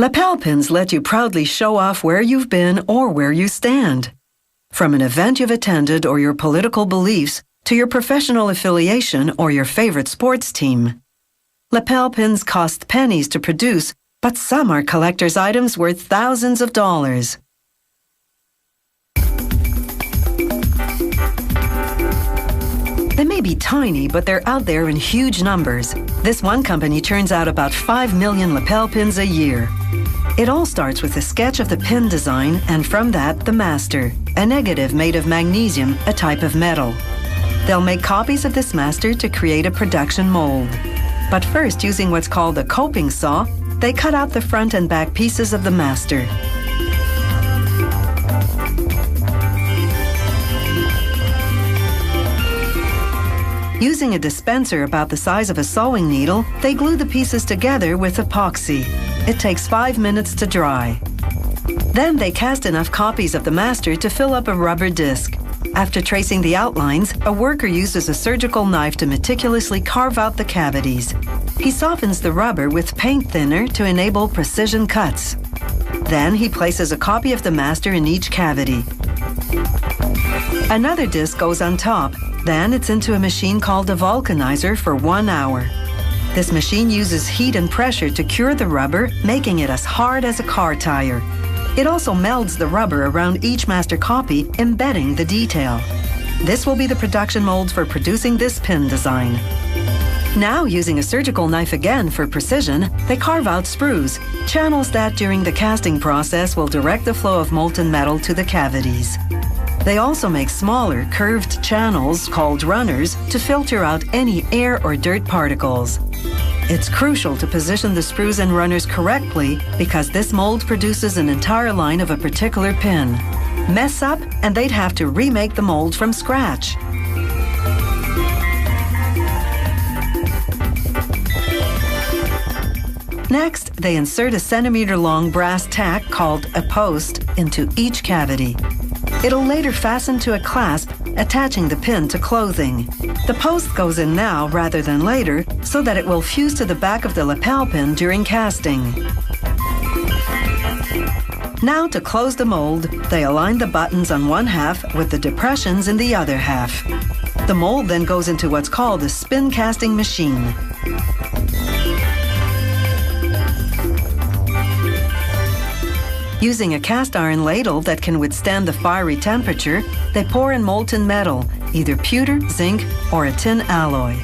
Lapel pins let you proudly show off where you've been or where you stand. From an event you've attended or your political beliefs to your professional affiliation or your favorite sports team. Lapel pins cost pennies to produce, but some are collector's items worth thousands of dollars. They may be tiny, but they're out there in huge numbers. This one company turns out about 5 million lapel pins a year. It all starts with a sketch of the pin design, and from that, the master, a negative made of magnesium, a type of metal. They'll make copies of this master to create a production mold. But first, using what's called a coping saw, they cut out the front and back pieces of the master. Using a dispenser about the size of a sewing needle, they glue the pieces together with epoxy. It takes 5 minutes to dry. Then they cast enough copies of the master to fill up a rubber disc. After tracing the outlines, a worker uses a surgical knife to meticulously carve out the cavities. He softens the rubber with paint thinner to enable precision cuts. Then he places a copy of the master in each cavity. Another disc goes on top. Then it's into a machine called a vulcanizer for 1 hour. This machine uses heat and pressure to cure the rubber, making it as hard as a car tire. It also melds the rubber around each master copy, embedding the detail. This will be the production mold for producing this pin design. Now, using a surgical knife again for precision, they carve out sprues, channels that during the casting process will direct the flow of molten metal to the cavities. They also make smaller, curved channels called runners to filter out any air or dirt particles. It's crucial to position the sprues and runners correctly because this mold produces an entire line of a particular pin. Mess up and they'd have to remake the mold from scratch. Next, they insert a centimeter-long brass tack called a post into each cavity. It'll later fasten to a clasp, attaching the pin to clothing. The post goes in now rather than later so that it will fuse to the back of the lapel pin during casting. Now to close the mold, they align the buttons on one half with the depressions in the other half. The mold then goes into what's called a spin casting machine. Using a cast iron ladle that can withstand the fiery temperature, they pour in molten metal, either pewter, zinc, or a tin alloy.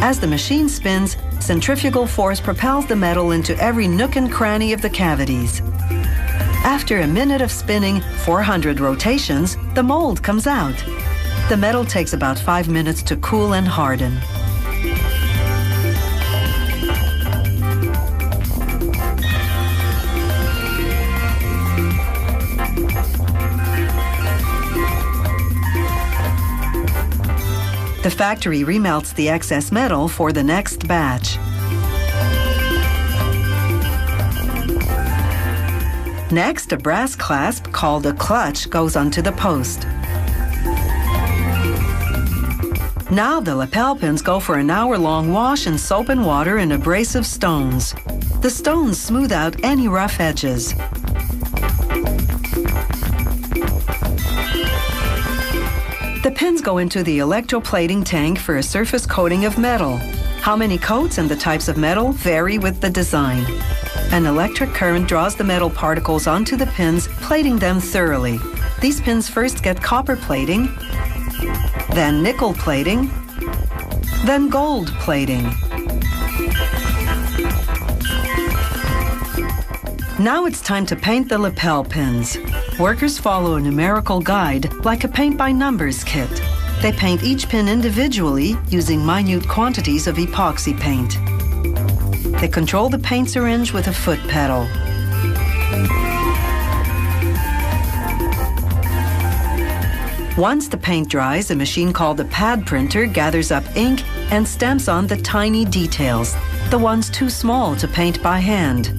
As the machine spins, centrifugal force propels the metal into every nook and cranny of the cavities. After a minute of spinning, 400 rotations, the mold comes out. The metal takes about 5 minutes to cool and harden. The factory remelts the excess metal for the next batch. Next, a brass clasp called a clutch goes onto the post. Now the lapel pins go for an hour-long wash in soap and water and abrasive stones. The stones smooth out any rough edges. The pins go into the electroplating tank for a surface coating of metal. How many coats and the types of metal vary with the design. An electric current draws the metal particles onto the pins, plating them thoroughly. These pins first get copper plating, then nickel plating, then gold plating. Now it's time to paint the lapel pins. Workers follow a numerical guide like a paint-by-numbers kit. They paint each pin individually using minute quantities of epoxy paint. They control the paint syringe with a foot pedal. Once the paint dries, a machine called a pad printer gathers up ink and stamps on the tiny details, the ones too small to paint by hand.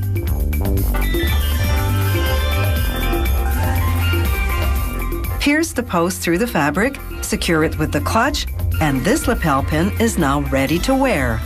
Pierce the post through the fabric, secure it with the clutch, and this lapel pin is now ready to wear.